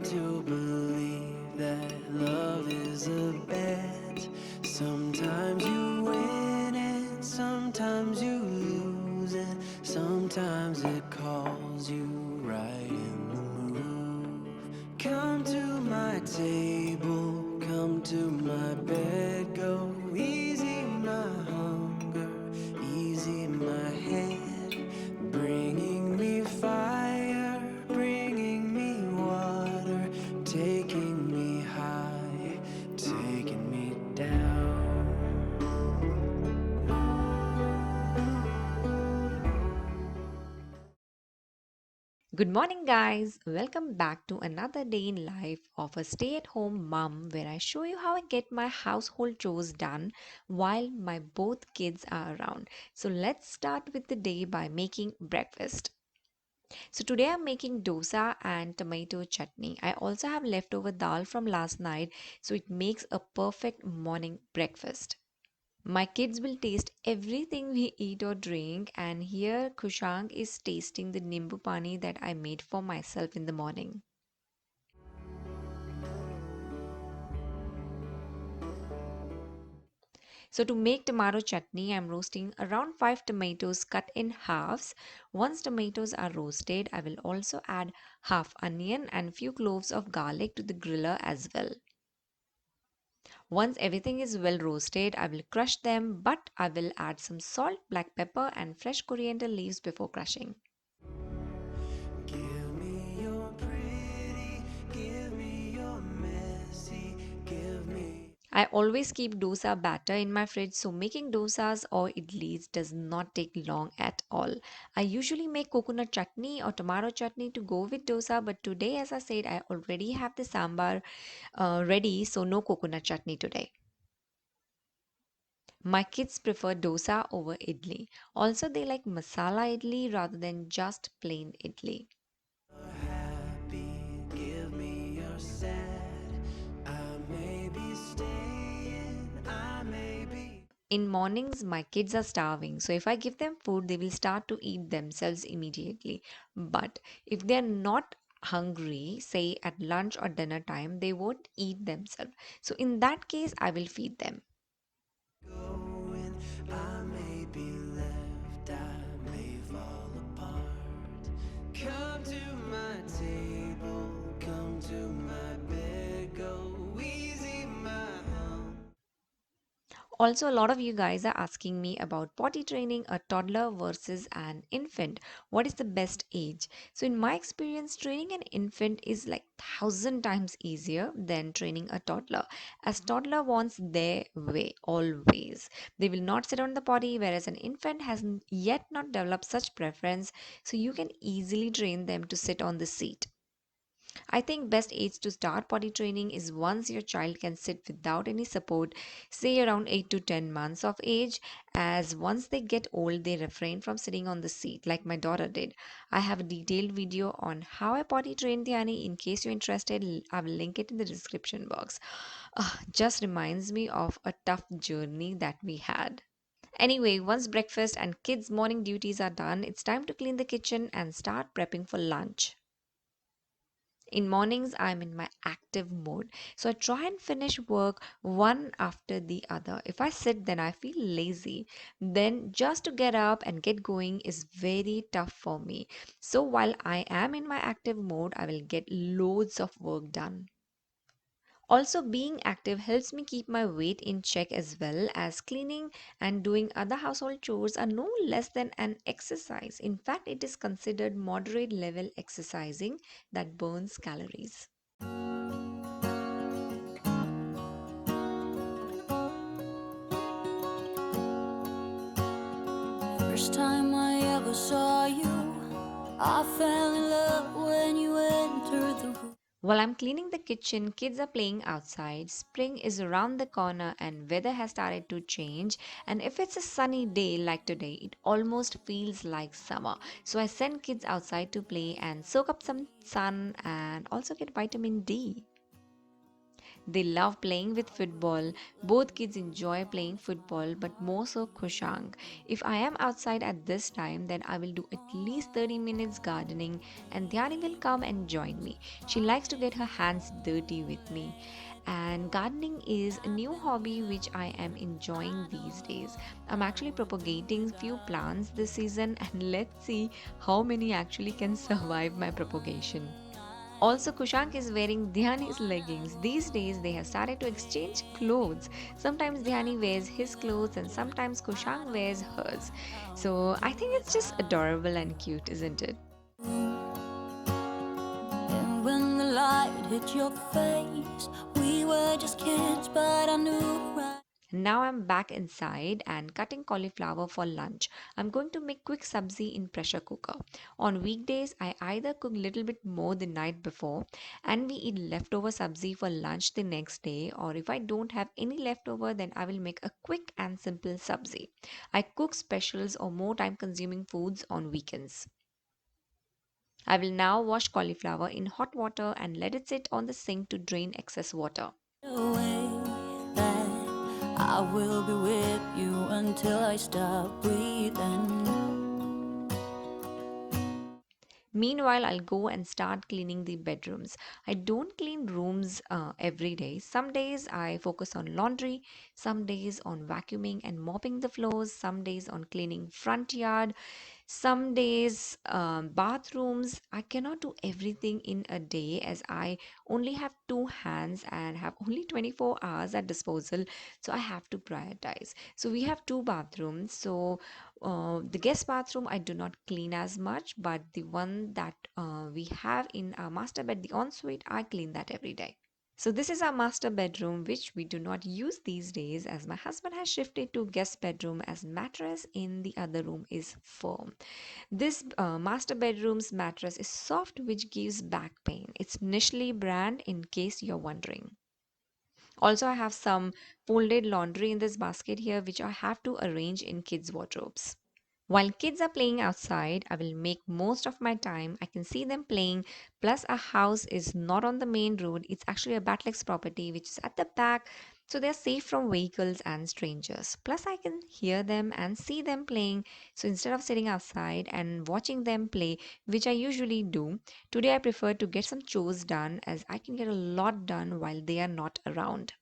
to believe that love is a bet. Sometimes you win and sometimes you lose, and sometimes it calls you right in the move. Come to my table, come to my bed, go easy my hunger, easy my head, bringing me fire, bringing me water, taking me high, taking me down. Good morning, guys. Welcome back to another day in life of a stay at home mom where I show you how I get my household chores done while my both kids are around. So, let's start with the day by making breakfast. So, today I'm making dosa and tomato chutney. I also have leftover dal from last night, so it makes a perfect morning breakfast. My kids will taste everything we eat or drink, and here Kushang is tasting the nimbu pani that I made for myself in the morning. So to make tomato chutney, I'm roasting around 5 tomatoes cut in halves. Once tomatoes are roasted, I will also add half onion and few cloves of garlic to the griller as well. Once everything is well roasted, I will crush them, but I will add some salt, black pepper and fresh coriander leaves before crushing. Give me your pretty, give me your messy, give me. I always keep dosa batter in my fridge, so making dosas or idlis does not take long at all. I usually make coconut chutney or tomato chutney to go with dosa, but today, as I said, I already have the sambar ready, so no coconut chutney today. My kids prefer dosa over idli. Also, they like masala idli rather than just plain idli. Happy, give me your sad. I may be staying, I may be. In mornings, my kids are starving, so if I give them food, they will start to eat themselves immediately. But if they are not hungry, say at lunch or dinner time, they won't eat themselves. So in that case, I will feed them. Going, I may be left, I may fall apart. Come to my table, come to my bed, go easy, my hum. Also, a lot of you guys are asking me about potty training a toddler versus an infant. What is the best age? So, in my experience, training an infant is like 1,000 times easier than training a toddler. As toddler wants their way always. They will not sit on the potty, whereas an infant has yet not developed such preference. So, you can easily train them to sit on the seat. I think best age to start potty training is once your child can sit without any support, say around 8 to 10 months of age, as once they get old they refrain from sitting on the seat like my daughter did. I have a detailed video on how I potty trained Diani. In case you're interested, I will link it in the description box. Just reminds me of a tough journey that we had. Anyway, once breakfast and kids' morning duties are done, it's time to clean the kitchen and start prepping for lunch. In mornings, I'm in my active mode. So I try and finish work one after the other. If I sit, then I feel lazy. Then just to get up and get going is very tough for me. So while I am in my active mode, I will get loads of work done. Also, being active helps me keep my weight in check as well as cleaning and doing other household chores are no less than an exercise. In fact, it is considered moderate level exercising that burns calories. First time I ever saw you, I fell in love when you entered the room. While I'm cleaning the kitchen, kids are playing outside. Spring is around the corner and weather has started to change. And if it's a sunny day like today, it almost feels like summer. So I send kids outside to play and soak up some sun and also get vitamin D. They love playing with football. Both kids enjoy playing football, but more so Kushang. If I am outside at this time, then I will do at least 30 minutes gardening and Dhyani will come and join me. She likes to get her hands dirty with me. And gardening is a new hobby which I am enjoying these days. I'm actually propagating few plants this season and let's see how many actually can survive my propagation. Also, Kushank is wearing Dhyani's leggings. These days, they have started to exchange clothes. Sometimes Dhyani wears his clothes and sometimes Kushank wears hers. So, I think it's just adorable and cute, isn't it? And when the light hit your face, we were just kids, but I knew right. Now I'm back inside and cutting cauliflower for lunch. I'm going to make quick sabzi in pressure cooker. On weekdays, I either cook little bit more the night before and we eat leftover sabzi for lunch the next day, or if I don't have any leftover, then I will make a quick and simple sabzi. I cook specials or more time consuming foods on weekends. I will now wash cauliflower in hot water and let it sit on the sink to drain excess water. Away that I will be with you until I stop breathing. Meanwhile, I'll go and start cleaning the bedrooms. I don't clean rooms every day. Some days I focus on laundry, some days on vacuuming and mopping the floors, some days on cleaning front yard, some days bathrooms. I cannot do everything in a day as I only have two hands and have only 24 hours at disposal, so I have to prioritize. So we have two bathrooms, so the guest bathroom I do not clean as much, but the one that we have in our master bed, the ensuite, I clean that every day. So this is our master bedroom, which we do not use these days as my husband has shifted to guest bedroom as mattress in the other room is firm. This master bedroom's mattress is soft, which gives back pain. It's Nishley brand in case you're wondering. Also, I have some folded laundry in this basket here, which I have to arrange in kids' wardrobes. While kids are playing outside, I will make most of my time. I can see them playing. Plus, our house is not on the main road. It's actually a Batlex property, which is at the back. So they're safe from vehicles and strangers. Plus, I can hear them and see them playing. So instead of sitting outside and watching them play, which I usually do, today I prefer to get some chores done as I can get a lot done while they are not around.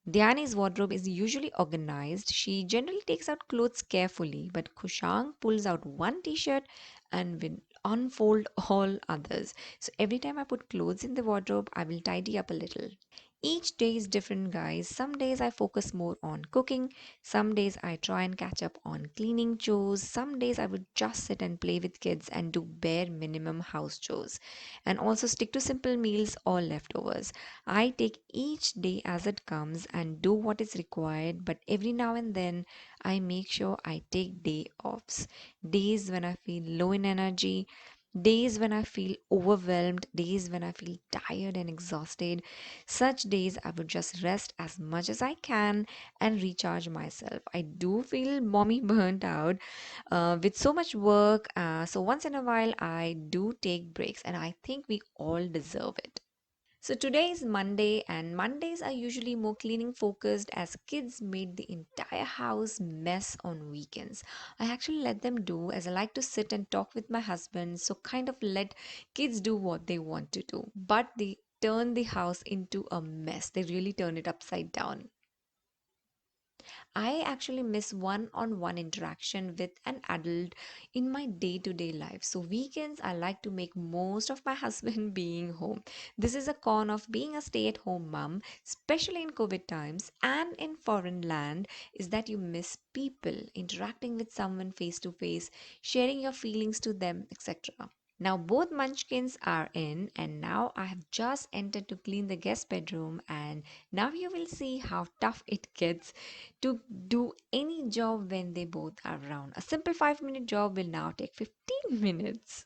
Dhyani's wardrobe is usually organized. She generally takes out clothes carefully, but Kushang pulls out one t shirt and will unfold all others. So every time I put clothes in the wardrobe, I will tidy up a little. Each day is different, guys. Some days I focus more on cooking, some days I try and catch up on cleaning chores, some days I would just sit and play with kids and do bare minimum house chores, and also stick to simple meals or leftovers. I take each day as it comes and do what is required, but every now and then I make sure I take day offs. Days when I feel low in energy, days when I feel overwhelmed, days when I feel tired and exhausted. Such days I would just rest as much as I can and recharge myself. I do feel mommy burnt out with so much work. So once in a while, I do take breaks, and I think we all deserve it. So today is Monday, and Mondays are usually more cleaning focused as kids made the entire house mess on weekends. I actually let them do as I like to sit and talk with my husband, so kind of let kids do what they want to do. But they turn the house into a mess, they really turn it upside down. I actually miss one on one interaction with an adult in my day to day life. So, weekends I like to make most of my husband being home. This is a con of being a stay at home mom, especially in COVID times and in foreign land, is that you miss people interacting with someone face to face, sharing your feelings to them, etc. Now both munchkins are in, and now I have just entered to clean the guest bedroom, and now you will see how tough it gets to do any job when they both are around. A simple 5-minute job will now take 15 minutes.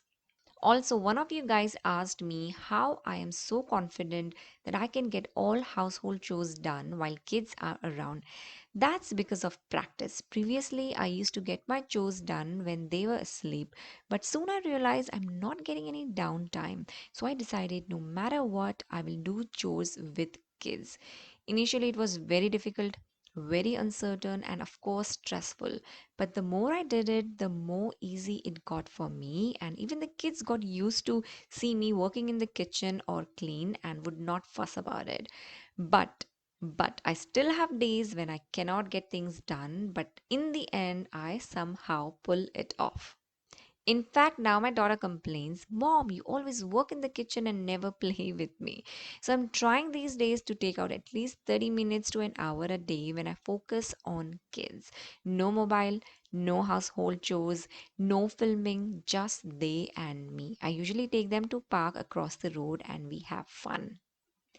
Also, one of you guys asked me how I am so confident that I can get all household chores done while kids are around. That's because of practice. Previously, I used to get my chores done when they were asleep, but soon I realized I'm not getting any downtime. So I decided no matter what, I will do chores with kids. Initially, it was very difficult, very uncertain, and of course, stressful. But the more I did it, the more easy it got for me. And even the kids got used to see me working in the kitchen or clean and would not fuss about it. But but I still have days when I cannot get things done, but in the end, I somehow pull it off. In fact, now my daughter complains, Mom, you always work in the kitchen and never play with me. So I'm trying these days to take out at least 30 minutes to an hour a day when I focus on kids. No mobile, no household chores, no filming, just they and me. I usually take them to park across the road and we have fun.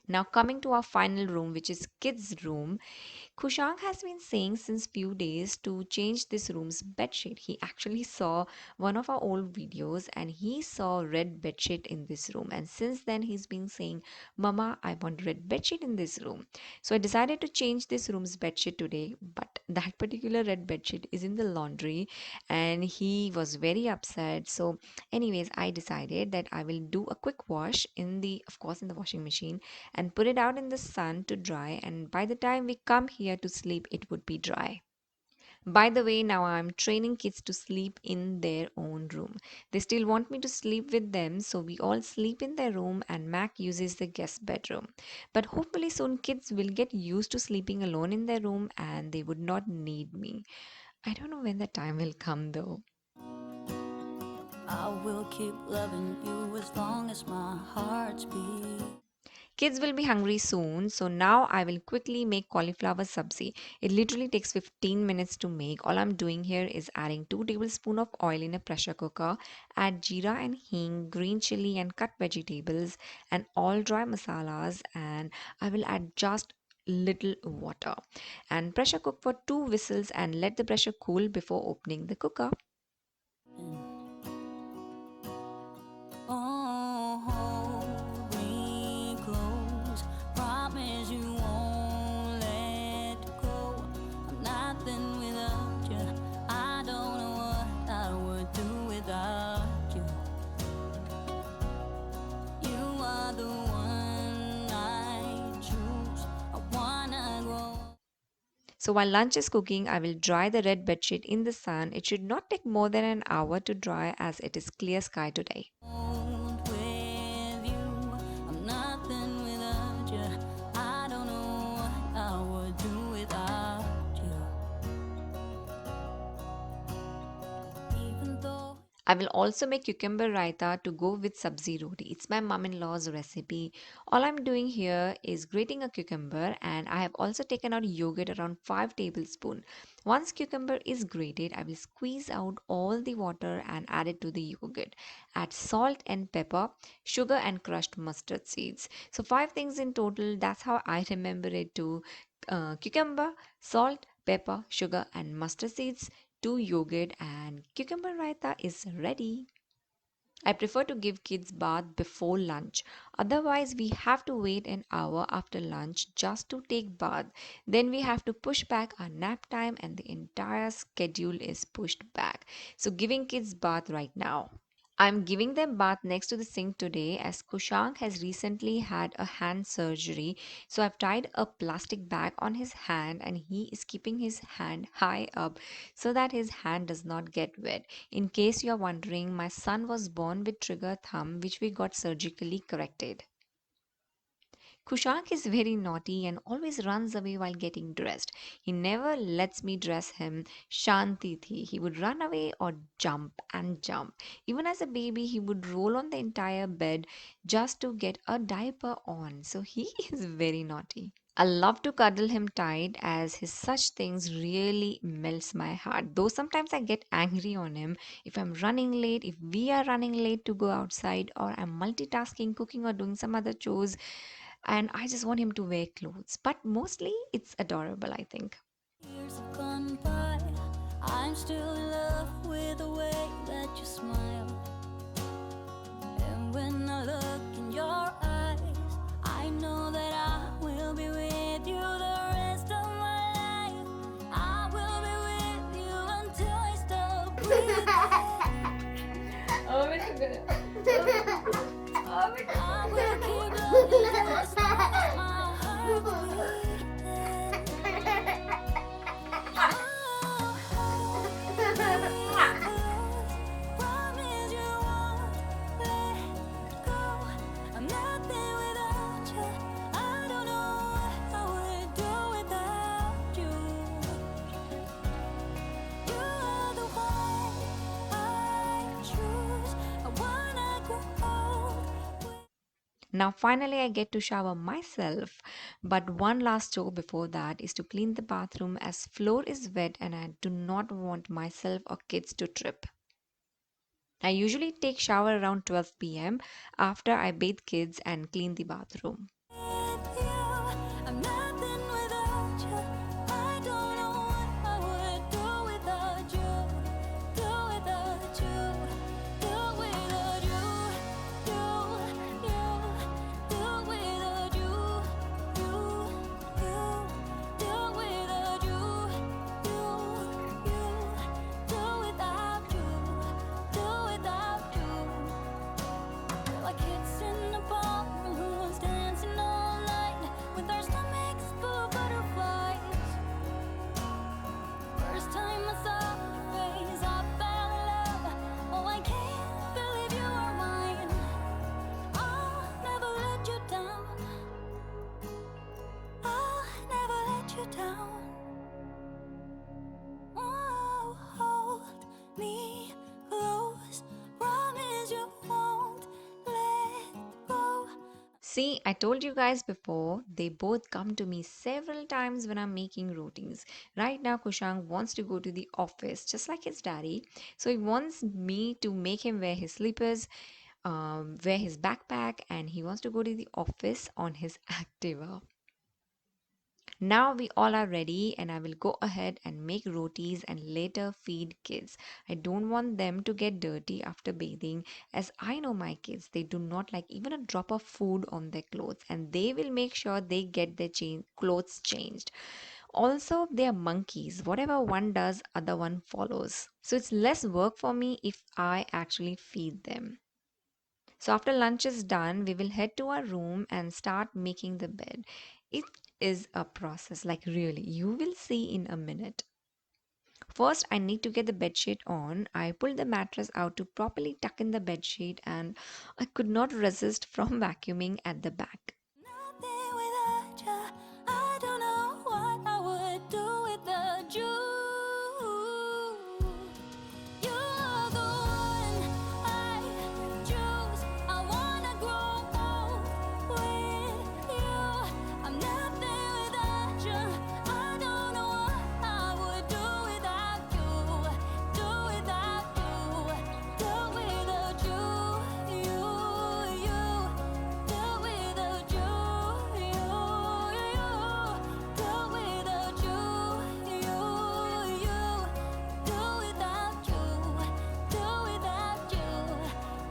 Now coming to our final room, which is kids' room. Kushang has been saying since few days to change this room's bedsheet. He actually saw one of our old videos and he saw red bedsheet in this room. And since then he's been saying, Mama, I want red bedsheet in this room. So I decided to change this room's bedsheet today. But that particular red bedsheet is in the laundry and he was very upset. So anyways, I decided that I will do a quick wash in the, of course, in the washing machine and put it out in the sun to dry, and by the time we come here to sleep it would be dry. By the way, now I'm training kids to sleep in their own room. They still want me to sleep with them, so we all sleep in their room and Mac uses the guest bedroom. But hopefully soon kids will get used to sleeping alone in their room and they would not need me. I don't know when the time will come though. I will keep loving you as long as my heart's beat. Kids will be hungry soon, so now I will quickly make cauliflower sabzi. It literally takes 15 minutes to make. All I'm doing here is adding 2 tablespoons of oil in a pressure cooker, add jeera and hing, green chili and cut vegetables and all dry masalas, and I will add just little water and pressure cook for 2 whistles and let the pressure cool before opening the cooker. Oh, hold me close. Promise you won't let go. I'm nothing without you. I don't know what I would do without you. You are the one I choose. I wanna grow. So while lunch is cooking, I will dry the red bedsheet in the sun. It should not take more than an hour to dry as it is clear sky today. With you, I'm nothing without you. I don't know what I would do without you. Even though I will also make cucumber raita to go with sabzi roti. It's my mom-in-law's recipe. All I'm doing here is grating a cucumber and I have also taken out yogurt around 5 tablespoons. Once cucumber is grated, I will squeeze out all the water and add it to the yogurt. Add salt and pepper, sugar and crushed mustard seeds. So 5 things in total. That's how I remember it too. Cucumber, salt, pepper, sugar and mustard seeds, 2 yogurt and cucumber raita is ready. I prefer to give kids bath before lunch. Otherwise, we have to wait an hour after lunch just to take bath. Then we have to push back our nap time and the entire schedule is pushed back. So giving kids bath right now. I'm giving them bath next to the sink today as Kushank has recently had a hand surgery. So I've tied a plastic bag on his hand and he is keeping his hand high up so that his hand does not get wet. In case you're wondering, my son was born with trigger thumb which we got surgically corrected. Kushank is very naughty and always runs away while getting dressed. He never lets me dress him. Shanti thi. He would run away or jump and jump. Even as a baby, he would roll on the entire bed just to get a diaper on. So he is very naughty. I love to cuddle him tight as his such things really melts my heart. Though sometimes I get angry on him if I'm running late, if we are running late to go outside, or I'm multitasking, cooking, or doing some other chores, and I just want him to wear clothes. But mostly it's adorable, I think. years have gone by, I'm still in love with the way that you smile. And when I look in your eyes, I know that I will be with you the rest of my life. I will be with you until I stop breathing. I will keep loving you as long as my heart Now, finally, I get to shower myself. But one last chore before that is to clean the bathroom as floor is wet and I do not want myself or kids to trip. I usually take shower around 12 p.m. after I bathe kids and clean the bathroom. With you, I'm nothing without you. I don't know what I would do without you. Do without you. Do without you. You. Do without you. You. Do without you. You. Do without you. Do without you. Like kids in a ballroom who's dancing all night with our stomachs full of butterflies. First time I saw your face, I fell in love. Oh, I can't believe you are mine. I'll never let you down. I'll never let you down. Oh, hold me close. Promise you won't let go. See, I told you guys before, they both come to me several times when I'm making routines. Right now, Kushang wants to go to the office just like his daddy. So he wants me to make him wear his slippers, wear his backpack, and he wants to go to the office on his Activa. Now we all are ready, and I will go ahead and make rotis and later feed kids. I don't want them to get dirty after bathing, as I know my kids, they do not like even a drop of food on their clothes, and they will make sure they get their clothes changed. Also, they are monkeys. Whatever one does, other one follows. So it's less work for me if I actually feed them. So after lunch is done, we will head to our room and start making the bed. It is a process, like really, you will see in a minute. First, I need to get the bedsheet on. I pulled the mattress out to properly tuck in the bedsheet, and I could not resist from vacuuming at the back. Nothing without you. I don't know what I would do without you. You're the one I choose. I wanna grow old with you. I'm nothing without you. I don't know what I would do without you. Do without you. Do without you. You. Do without you. Do without you. Do without you.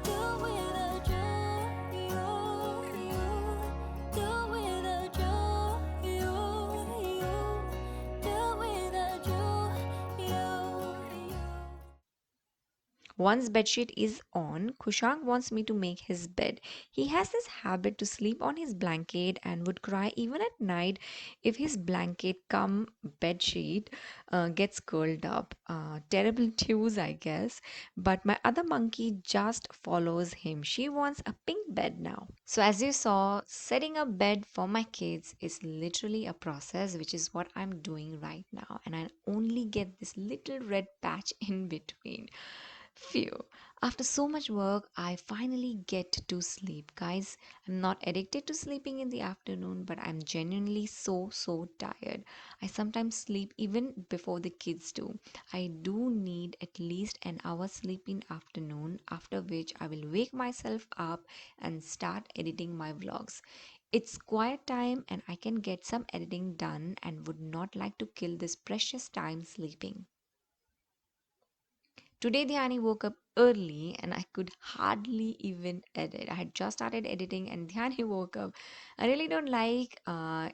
Do without you. Do without you. Do without you. Do without you. Once bedsheet is on, Kushang wants me to make his bed. He has this habit to sleep on his blanket and would cry even at night if his blanket cum bedsheet gets curled up. Terrible twos, I guess. But my other monkey just follows him. She wants a pink bed now. So as you saw, setting a bed for my kids is literally a process, which is what I'm doing right now. And I only get this little red patch in between. Phew. After so much work, I finally get to sleep. Guys, I'm not addicted to sleeping in the afternoon, but I'm genuinely so tired. I sometimes sleep even before the kids do. I do need at least an hour sleep in afternoon, after which I will wake myself up and start editing my vlogs. It's quiet time and I can get some editing done and would not like to kill this precious time sleeping. Today, Dhyani woke up early and I could hardly even edit. I had just started editing and Dhyani woke up. I really don't like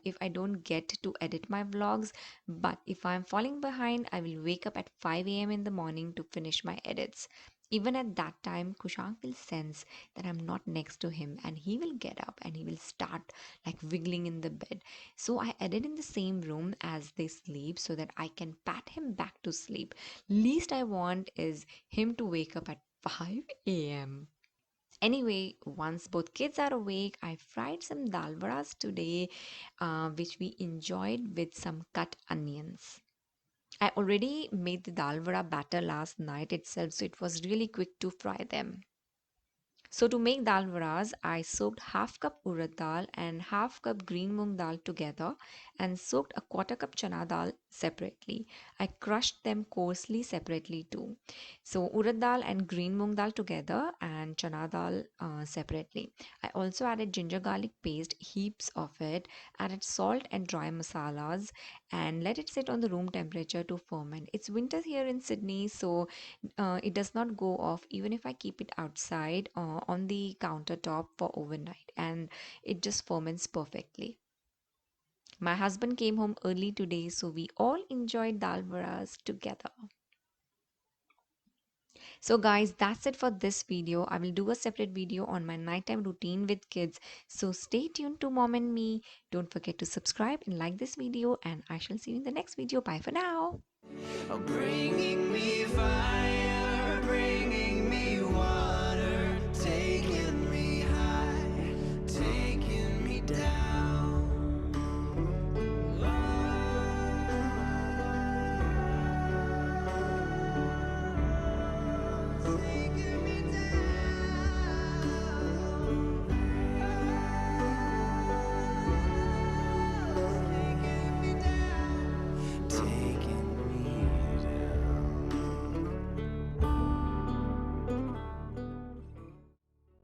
if I don't get to edit my vlogs, but if I'm falling behind, I will wake up at 5 a.m. in the morning to finish my edits. Even at that time, Kushank will sense that I'm not next to him and he will get up and he will start like wiggling in the bed. So I edit in the same room as they sleep so that I can pat him back to sleep. Least I want is him to wake up at 5 a.m. Anyway, once both kids are awake, I fried some dal vadas today, which we enjoyed with some cut onions. I already made the dal vada batter last night itself, so it was really quick to fry them. So to make dal varas, I soaked half cup urad dal and half cup green moong dal together and soaked a quarter cup chana dal separately. I crushed them coarsely separately too. So urad dal and green moong dal together and chana dal separately. I also added ginger garlic paste, heaps of it, added salt and dry masalas and let it sit on the room temperature to ferment. It's winter here in Sydney, so it does not go off even if I keep it outside on the countertop for overnight, and it just ferments perfectly. My husband came home early today, so we all enjoyed dal varas together. So guys, that's it for this video. I will do a separate video on my nighttime routine with kids. So stay tuned to Mom and Me. Don't forget to subscribe and like this video, and I shall see you in the next video. Bye for now. Bringing me fire, bringing